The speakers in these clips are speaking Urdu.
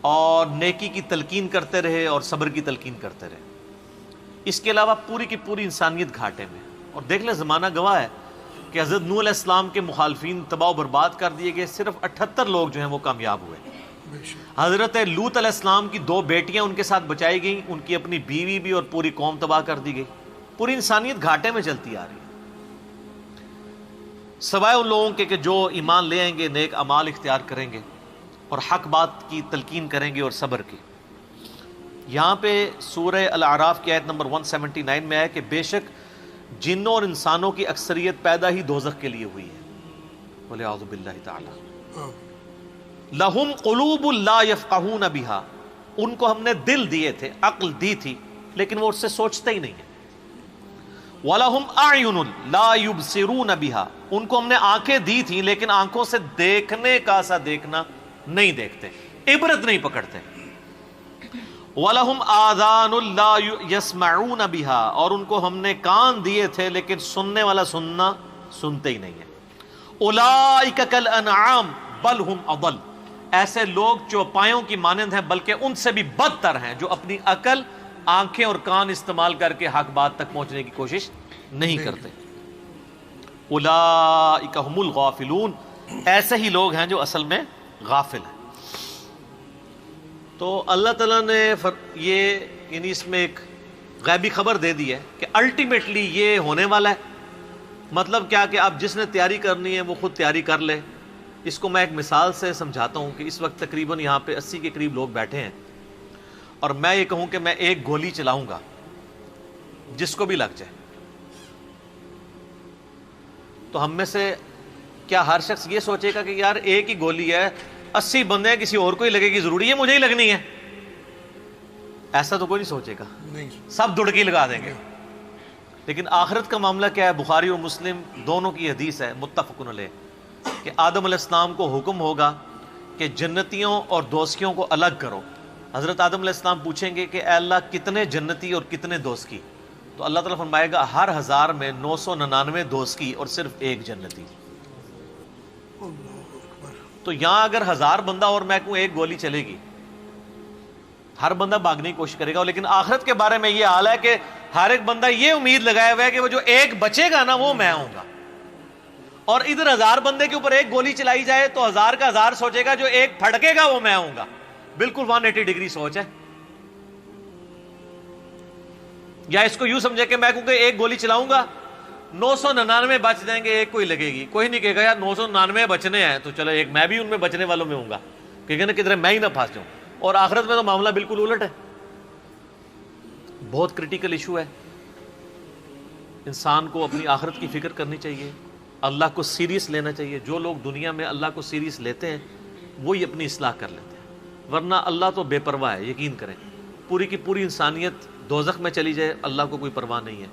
اور نیکی کی تلقین کرتے رہے اور صبر کی تلقین کرتے رہے. اس کے علاوہ پوری کی پوری انسانیت گھاٹے میں. اور دیکھ لیں زمانہ گواہ ہے کہ حضرت نوح علیہ السلام کے مخالفین تباہ و برباد کر دیے گئے، صرف 78 لوگ جو ہیں وہ کامیاب ہوئے. حضرت لوط علیہ السلام کی 2 بیٹیاں ان کے ساتھ بچائی گئیں، ان کی اپنی بیوی بھی اور پوری قوم تباہ کر دی گئی. پوری انسانیت گھاٹے میں چلتی آ رہی ہے، سوائے ان لوگوں کے کہ جو ایمان لے آئیں گے، نیک اعمال اختیار کریں گے اور حق بات کی تلقین کریں گے اور صبر کی. یہاں پہ سورہ الاعراف کی آیت نمبر 179 میں ہے کہ بے شک جنوں اور انسانوں کی اکثریت پیدا ہی دوزخ کے لیے ہوئی ہے. بولے اعوذ باللہ تعالی. لہم قلوب لا یفقہون بہا، ان کو ہم نے دل دیے تھے، عقل دی تھی، لیکن وہ اس سے سوچتے ہی نہیں ہیں. وَلَهُمْ أَعْيُنٌ لَا يُبْصِرُونَ بِهَا، ان کو ہم نے آنکھیں دی تھیں لیکن آنکھوں سے دیکھنے کا سا دیکھنا نہیں دیکھتے، عبرت نہیں پکڑتے. وَلَهُمْ آذَانٌ لَا يَسْمَعُونَ بِهَا، اور ان کو ہم نے کان دیے تھے لیکن سننے والا سننا سنتے ہی نہیں ہیں. أُولَئِكَ كَالْأَنْعَامِ بَلْ هُمْ أَضَلُّ، ایسے لوگ چوپایوں کی مانند ہیں بلکہ ان سے بھی بدتر ہیں، جو اپنی عقل، آنکھیں اور کان استعمال کر کے حق بات تک پہنچنے کی کوشش نہیں کرتے. اولئک هم الغافلون، ایسے ہی لوگ ہیں جو اصل میں غافل ہیں. تو اللہ تعالیٰ نے یہ یعنی اس میں ایک غیبی خبر دے دی ہے کہ الٹیمیٹلی یہ ہونے والا ہے. مطلب کیا کہ اب جس نے تیاری کرنی ہے وہ خود تیاری کر لے. اس کو میں ایک مثال سے سمجھاتا ہوں کہ اس وقت تقریباً یہاں پہ 80 کے قریب لوگ بیٹھے ہیں، اور میں یہ کہوں کہ میں ایک گولی چلاؤں گا جس کو بھی لگ جائے، تو ہم میں سے کیا ہر شخص یہ سوچے گا کہ یار ایک ہی گولی ہے، 80 بندے ہیں، کسی اور کو ہی لگے گی، ضروری ہے مجھے ہی لگنی ہے؟ ایسا تو کوئی نہیں سوچے گا، سب دڑکی لگا دیں گے. لیکن آخرت کا معاملہ کیا ہے؟ بخاری اور مسلم دونوں کی حدیث ہے متفق علیہ کہ آدم علیہ السلام کو حکم ہوگا کہ جنتیوں اور دوزخیوں کو الگ کرو. حضرت آدم علیہ السلام پوچھیں گے کہ اے اللہ کتنے جنتی اور کتنے دوزخی؟ تو اللہ تعالیٰ فرمائے گا ہر 1000 میں 999 دوزخی اور صرف ایک جنتی. تو یہاں اگر 1000 بندہ اور میں کہوں ایک گولی چلے گی، ہر بندہ بھاگنے کی کوشش کرے گا. لیکن آخرت کے بارے میں یہ حال ہے کہ ہر ایک بندہ یہ امید لگایا ہوا ہے کہ وہ جو ایک بچے گا نا وہ میں ہوں گا. اور ادھر 1000 بندے کے اوپر ایک گولی چلائی جائے تو 1000 کا 1000 سوچے گا جو ایک پھڑکے گا وہ میں ہوں گا. بالکل 180 ڈگری سوچ ہے. یا اس کو یوں سمجھے کہ میں کہوں کہ ایک گولی چلاؤں گا 999 بچ جائیں گے، ایک کوئی لگے گی. کوئی نہیں کہے گا یار 999 بچنے ہیں تو چلو ایک میں بھی ان میں بچنے والوں میں ہوں گا، کہے نا کدھر میں ہی نہ پھنس جاؤں. اور آخرت میں تو معاملہ بالکل الٹ ہے. بہت کریٹیکل ایشو ہے. انسان کو اپنی آخرت کی فکر کرنی چاہیے، اللہ کو سیریس لینا چاہیے. جو لوگ دنیا میں اللہ کو سیریس لیتے ہیں وہی اپنی اصلاح کر لیتے ہیں، ورنہ اللہ تو بے پرواہ ہے. یقین کریں پوری کی پوری انسانیت دوزخ میں چلی جائے اللہ کو کوئی پرواہ نہیں ہے،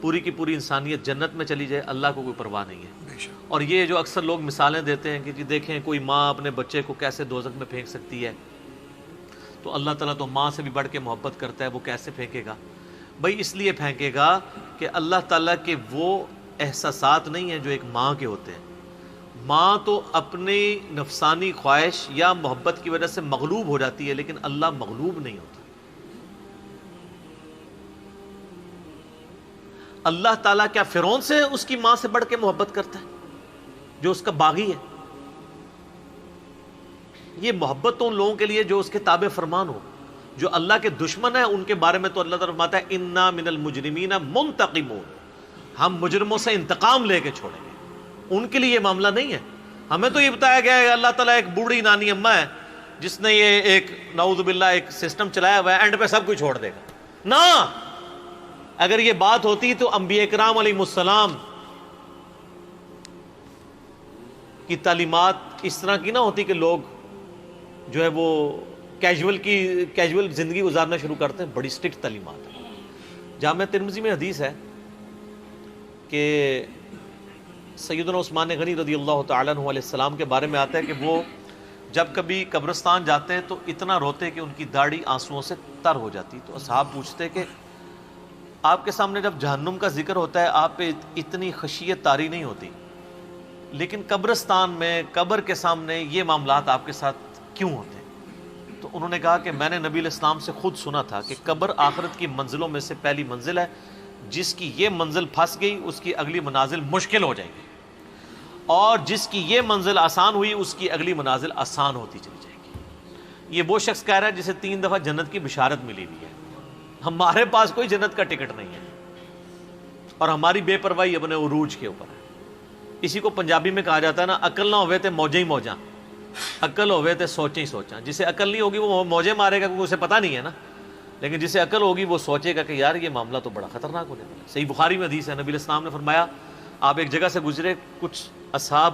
پوری کی پوری انسانیت جنت میں چلی جائے اللہ کو کوئی پرواہ نہیں ہے. اور یہ جو اکثر لوگ مثالیں دیتے ہیں کہ جی دیکھیں کوئی ماں اپنے بچے کو کیسے دوزخ میں پھینک سکتی ہے، تو اللہ تعالیٰ تو ماں سے بھی بڑھ کے محبت کرتا ہے، وہ کیسے پھینکے گا؟ بھائی اس لیے پھینکے گا کہ اللہ تعالیٰ کے وہ احساسات نہیں ہیں جو ایک ماں کے ہوتے ہیں. ماں تو اپنی نفسانی خواہش یا محبت کی وجہ سے مغلوب ہو جاتی ہے، لیکن اللہ مغلوب نہیں ہوتا. اللہ تعالیٰ کیا فرعون سے اس کی ماں سے بڑھ کے محبت کرتا ہے جو اس کا باغی ہے؟ یہ محبت تو ان لوگوں کے لیے جو اس کے تابع فرمان ہو. جو اللہ کے دشمن ہیں ان کے بارے میں تو اللہ تعالیٰ فرماتا ہے انا من المجرمین منتقمون، ہم مجرموں سے انتقام لے کے چھوڑیں گے. ان کے لیے یہ معاملہ نہیں ہے. ہمیں تو یہ بتایا گیا ہے اللہ تعالیٰ ایک بوڑھی نانی اماں ہے جس نے یہ ایک نعوذ باللہ ایک سسٹم چلایا ہوا ہے، اینڈ پہ سب کچھ چھوڑ دے گا. نہ، اگر یہ بات ہوتی تو انبیاء کرام علیہ السلام کی تعلیمات اس طرح کی نہ ہوتی کہ لوگ جو ہے وہ کیجول زندگی گزارنا شروع کرتے ہیں. بڑی سٹرکٹ تعلیمات ہیں. جامع ترمذی میں حدیث ہے کہ سیدنا عثمان غنی رضی اللہ تعالیٰ عنہ علیہ السلام کے بارے میں آتا ہے کہ وہ جب کبھی قبرستان جاتے ہیں تو اتنا روتے کہ ان کی داڑھی آنسوؤں سے تر ہو جاتی. تو اصحاب پوچھتے کہ آپ کے سامنے جب جہنم کا ذکر ہوتا ہے آپ پہ اتنی خشیت طاری نہیں ہوتی، لیکن قبرستان میں قبر کے سامنے یہ معاملات آپ کے ساتھ کیوں ہوتے ہیں؟ تو انہوں نے کہا کہ میں نے نبی علیہ السلام سے خود سنا تھا کہ قبر آخرت کی منزلوں میں سے پہلی منزل ہے، جس کی یہ منزل پھنس گئی اس کی اگلی منازل مشکل ہو جائے گی، اور جس کی یہ منزل آسان ہوئی اس کی اگلی منازل آسان ہوتی چلی جائے گی۔ یہ وہ شخص کہہ رہا ہے جسے 3 دفعہ جنت کی بشارت ملی ہوئی ہے، ہمارے پاس کوئی جنت کا ٹکٹ نہیں ہے، اور ہماری بے پرواہی اپنے عروج کے اوپر ہے۔ اسی کو پنجابی میں کہا جاتا ہے نا، عقل نہ ہوئے تے موجیں ہی موجاں، عقل ہوئے تے سوچیں ہی سوچاں۔ جسے عقل نہیں ہوگی وہ موجیں مارے گا کیونکہ اسے پتہ نہیں ہے نا، لیکن جسے عقل ہوگی وہ سوچے گا کہ یار یہ معاملہ تو بڑا خطرناک ہونے والا ہے۔ صحیح بخاری میں حدیث ہے، نبی علیہ السلام نے فرمایا آپ ایک جگہ سے گزرے، کچھ اصحاب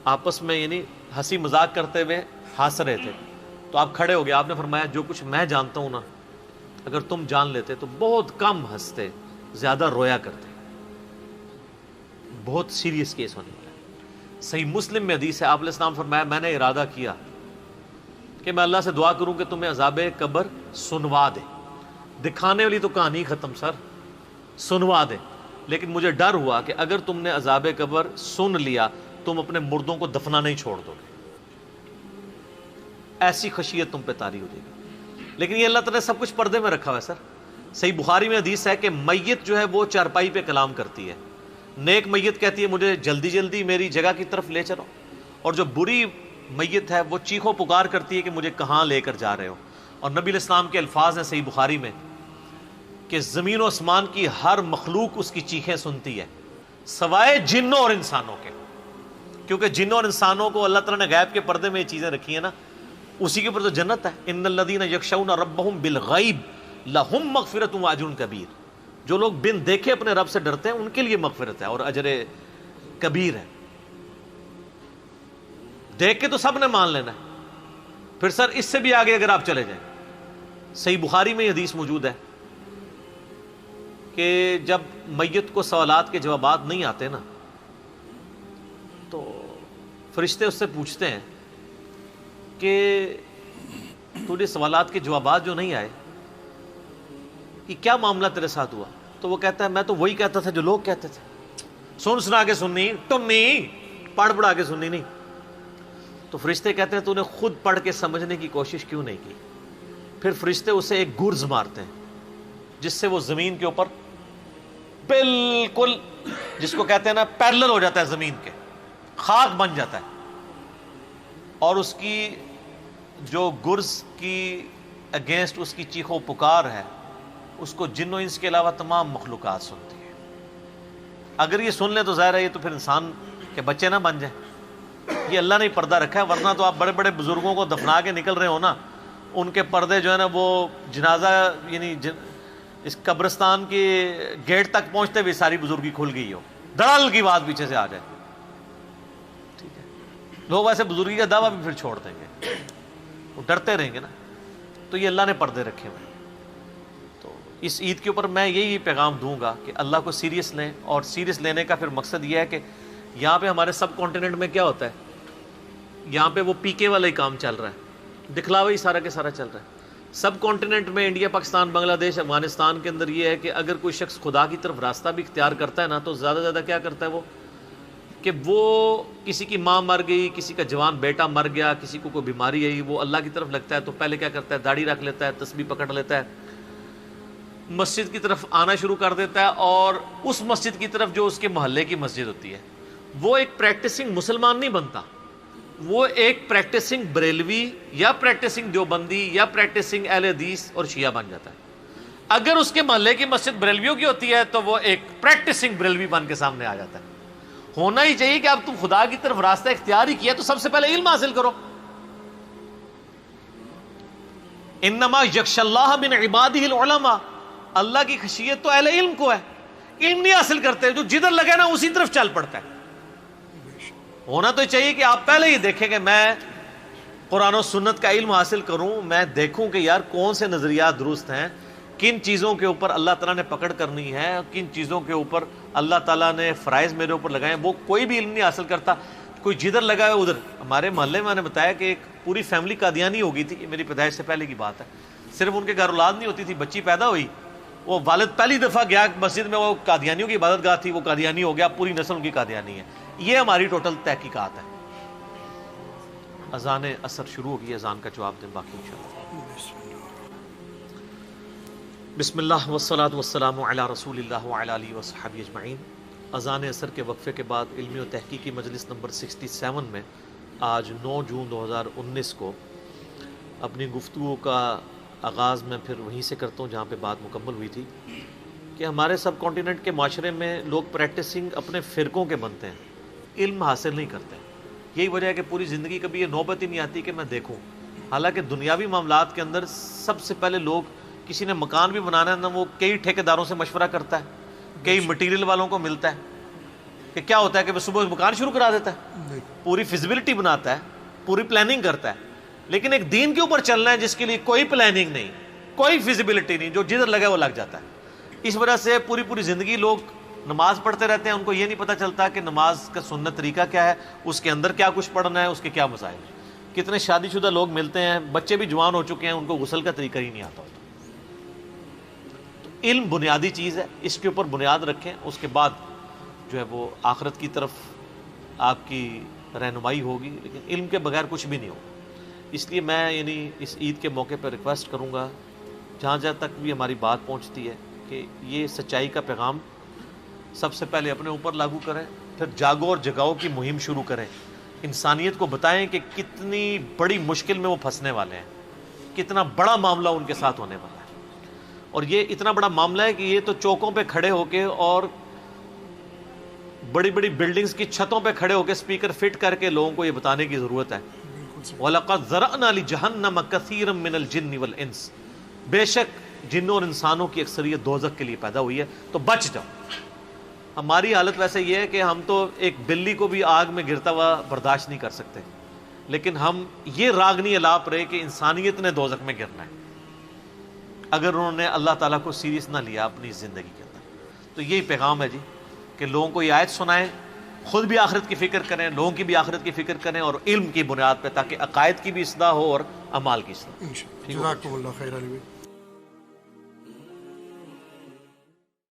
آپس میں یعنی ہنسی مذاق کرتے ہوئے ہنس رہے تھے، تو آپ کھڑے ہو گئے، آپ نے فرمایا جو کچھ میں جانتا ہوں نا اگر تم جان لیتے تو بہت کم ہنستے، زیادہ رویا کرتے، بہت سیریس کیس ہونے والا ہے۔ صحیح مسلم میں حدیث ہے، آپ علیہ السلام فرمایا میں نے ارادہ کیا کہ میں اللہ سے دعا کروں کہ تمہیں عذاب قبر سنوا دے، دکھانے والی تو کہانی ختم سر، سنوا دے، لیکن مجھے ڈر ہوا کہ اگر تم نے عذاب قبر سن لیا تم اپنے مردوں کو دفنا نہیں چھوڑ دو گے، ایسی خشیت تم پہ طاری ہو جائے گی۔ لیکن یہ اللہ تعالیٰ نے سب کچھ پردے میں رکھا ہوا ہے سر۔ صحیح بخاری میں حدیث ہے کہ میت جو ہے وہ چارپائی پہ کلام کرتی ہے، نیک میت کہتی ہے مجھے جلدی جلدی میری جگہ کی طرف لے چلو، اور جو بری میت ہے وہ چیخو پکار کرتی ہے کہ مجھے کہاں لے کر جا رہے ہو۔ اور نبی علیہ السلام کے الفاظ ہیں صحیح بخاری میں کہ زمین و آسمان کی ہر مخلوق اس کی چیخیں سنتی ہے سوائے جنوں اور انسانوں کے، کیونکہ جنوں اور انسانوں کو اللہ تعالیٰ نے غیب کے پردے میں یہ چیزیں رکھی ہیں نا، اسی کے اوپر تو جنت ہے۔ ان الذین یخشون ربہم بالغیب لہم مغفرۃ واجر کبیر، جو لوگ بن دیکھے اپنے رب سے ڈرتے ہیں ان کے لیے مغفرت ہے اور اجر کبیر ہے۔ دیکھ کے تو سب نے مان لینا ہے، پھر سر اس سے بھی آگے اگر آپ چلے جائیں، صحیح بخاری میں یہ حدیث موجود ہے کہ جب میت کو سوالات کے جوابات نہیں آتے نا تو فرشتے اس سے پوچھتے ہیں کہ تجھے سوالات کے جوابات جو نہیں آئے یہ کیا معاملہ تیرے ساتھ ہوا؟ تو وہ کہتا ہے میں تو وہی کہتا تھا جو لوگ کہتے تھے، سن سنا کے سننی ٹنی، پڑھ پڑھا کے سننی نہیں۔ تو فرشتے کہتے ہیں تو نے خود پڑھ کے سمجھنے کی کوشش کیوں نہیں کی؟ پھر فرشتے اسے ایک گرز مارتے ہیں جس سے وہ زمین کے اوپر بالکل، جس کو کہتے ہیں نا پیرلل ہو جاتا ہے زمین کے، خاک بن جاتا ہے، اور اس کی جو گرز کی اگینسٹ اس کی چیخو پکار ہے اس کو جن و انس کے علاوہ تمام مخلوقات سنتی ہے۔ اگر یہ سن لیں تو ظاہر ہے یہ تو پھر انسان کے بچے نہ بن جائیں، یہ اللہ نے پردہ رکھا ہے، ورنہ تو آپ بڑے بڑے بزرگوں کو دفنا کے نکل رہے ہو نا، ان کے پردے جو ہے نا وہ جنازہ یعنی اس قبرستان کے گیٹ تک پہنچتے ہوئے ساری بزرگی کھل گئی ہو، دڑل کی بات پیچھے سے آ جائے، ٹھیک ہے، لوگ ایسے بزرگی کا دعویٰ بھی پھر چھوڑ دیں گے، وہ ڈرتے رہیں گے نا۔ تو یہ اللہ نے پردے رکھے ہوئے ہیں۔ تو اس عید کے اوپر میں یہی پیغام دوں گا کہ اللہ کو سیریس لیں، اور سیریس لینے کا پھر مقصد یہ ہے کہ یہاں پہ ہمارے سب کانٹیننٹ میں کیا ہوتا ہے، یہاں پہ وہ پی کے والا ہی کام چل رہا ہے، دکھلاوا ہی سارا کے سارا چل رہا ہے۔ سب کانٹیننٹ میں انڈیا، پاکستان، بنگلہ دیش، افغانستان کے اندر یہ ہے کہ اگر کوئی شخص خدا کی طرف راستہ بھی اختیار کرتا ہے نا تو زیادہ زیادہ کیا کرتا ہے وہ کہ وہ کسی کی ماں مر گئی، کسی کا جوان بیٹا مر گیا، کسی کو کوئی بیماری آئی، وہ اللہ کی طرف لگتا ہے تو پہلے کیا کرتا ہے داڑھی رکھ لیتا ہے، تسبیح پکڑ لیتا ہے، مسجد کی طرف آنا شروع کر دیتا ہے، اور اس مسجد کی طرف جو اس کے محلے کی مسجد ہوتی ہے وہ ایک پریکٹسنگ مسلمان نہیں بنتا، وہ ایک پریکٹسنگ بریلوی یا پریکٹسنگ دیوبندی یا پریکٹسنگ اہل حدیث اور شیعہ بن جاتا ہے۔ اگر اس کے محلے کی مسجد بریلویوں کی ہوتی ہے تو وہ ایک پریکٹسنگ بریلوی بن کے سامنے آ جاتا ہے۔ ہونا ہی چاہیے کہ اب تم خدا کی طرف راستہ اختیار ہی کیا تو سب سے پہلے علم حاصل کرو۔ انما یخش اللہ من عبادہ العلماء، اللہ کی خشیت تو اہل علم کو ہے، علم نہیں حاصل کرتے، جو جدھر لگے نا اسی طرف چل پڑتا ہے۔ ہونا تو چاہیے کہ آپ پہلے ہی دیکھیں کہ میں قرآن و سنت کا علم حاصل کروں، میں دیکھوں کہ یار کون سے نظریات درست ہیں، کن چیزوں کے اوپر اللہ تعالیٰ نے پکڑ کرنی ہے، کن چیزوں کے اوپر اللہ تعالیٰ نے فرائض میرے اوپر لگائے ہیں۔ وہ کوئی بھی علم نہیں حاصل کرتا، کوئی جدھر لگا ہے ادھر۔ ہمارے محلے میں نے بتایا کہ ایک پوری فیملی قادیانی ہو گئی تھی، یہ میری پیدائش سے پہلے کی بات ہے، صرف ان کے گھر اولاد نہیں ہوتی تھی، بچی پیدا ہوئی، وہ والد پہلی دفعہ گیا مسجد میں، وہ قادیانیوں کی عبادت گاہ تھی، وہ قادیانی ہو گیا، پوری نسل ان کی قادیانی ہے۔ یہ ہماری ٹوٹل تحقیقات ہے۔ اذان عصر شروع ہوگی، اذان کا جواب دیں، باقی انشاءاللہ۔ بسم اللہ والصلاة والسلام علی رسول اللہ وعلی آلہ وصحبہ اجمعین۔ اذان عصر کے وقفے کے بعد علمی و تحقیقی مجلس نمبر 67 میں آج 9 جون 2019 کو اپنی گفتگو کا آغاز میں پھر وہیں سے کرتا ہوں جہاں پہ بات مکمل ہوئی تھی کہ ہمارے سب کانٹیننٹ کے معاشرے میں لوگ پریکٹسنگ اپنے فرقوں کے بنتے ہیں، علم حاصل نہیں کرتے۔ یہی وجہ ہے کہ پوری زندگی کبھی یہ نوبت ہی نہیں آتی کہ میں دیکھوں، حالانکہ دنیاوی معاملات کے اندر سب سے پہلے لوگ، کسی نے مکان بھی بنانا ہے نا، وہ کئی ٹھیکیداروں سے مشورہ کرتا ہے، کئی مٹیریل والوں کو ملتا ہے کہ کیا ہوتا ہے کہ وہ صبح مکان شروع کرا دیتا ہے، پوری فیزیبلٹی بناتا ہے، پوری پلاننگ کرتا ہے، لیکن ایک دین کے اوپر چلنا ہے جس کے لیے کوئی پلاننگ نہیں، کوئی فیزیبلٹی نہیں، جو جدھر لگے وہ لگ جاتا ہے۔ اس وجہ سے پوری زندگی لوگ نماز پڑھتے رہتے ہیں، ان کو یہ نہیں پتہ چلتا کہ نماز کا سنت طریقہ کیا ہے، اس کے اندر کیا کچھ پڑھنا ہے، اس کے کیا مسائل ہیں۔ کتنے شادی شدہ لوگ ملتے ہیں، بچے بھی جوان ہو چکے ہیں، ان کو غسل کا طریقہ ہی نہیں آتا ہوتا۔ تو علم بنیادی چیز ہے، اس کے اوپر بنیاد رکھیں، اس کے بعد جو ہے وہ آخرت کی طرف آپ کی رہنمائی ہوگی، لیکن علم کے بغیر کچھ بھی نہیں ہوگا۔ اس لیے میں اس عید کے موقع پر ریکویسٹ کروں گا، جہاں تک بھی ہماری بات پہنچتی ہے، کہ یہ سچائی کا پیغام سب سے پہلے اپنے اوپر لاگو کریں، پھر جاگو اور جگاؤ کی مہم شروع کریں، انسانیت کو بتائیں کہ کتنی بڑی مشکل میں وہ پھنسنے والے ہیں، کتنا بڑا معاملہ ان کے ساتھ ہونے والا ہے، اور یہ اتنا بڑا معاملہ ہے کہ یہ تو چوکوں پہ کھڑے ہو کے اور بڑی بلڈنگز کی چھتوں پہ کھڑے ہو کے اسپیکر فٹ کر کے لوگوں کو یہ بتانے کی ضرورت ہے۔ وَلَقَدْ ذَرَأْنَا لِجَهَنَّمَ كَثِيرًا مِّنَ الْجِنِّ وَالْإِنسِ، بے شک جنوں اور انسانوں کی اکثریت دوزخ کے لیے پیدا ہوئی ہے، تو بچ جاؤ۔ ہماری حالت ویسے یہ ہے کہ ہم تو ایک بلی کو بھی آگ میں گرتا ہوا برداشت نہیں کر سکتے، لیکن ہم یہ راگنی الاپ رہے کہ انسانیت نے دوزخ میں گرنا ہے اگر انہوں نے اللہ تعالیٰ کو سیریس نہ لیا اپنی زندگی کے اندر۔ تو یہی پیغام ہے جی، کہ لوگوں کو یہ آیت سنائیں، خود بھی آخرت کی فکر کریں، لوگوں کی بھی آخرت کی فکر کریں، اور علم کی بنیاد پہ، تاکہ عقائد کی بھی اصلاح ہو اور اعمال کی اصلاح۔ جزاکم اللہ خیر علی بھائی۔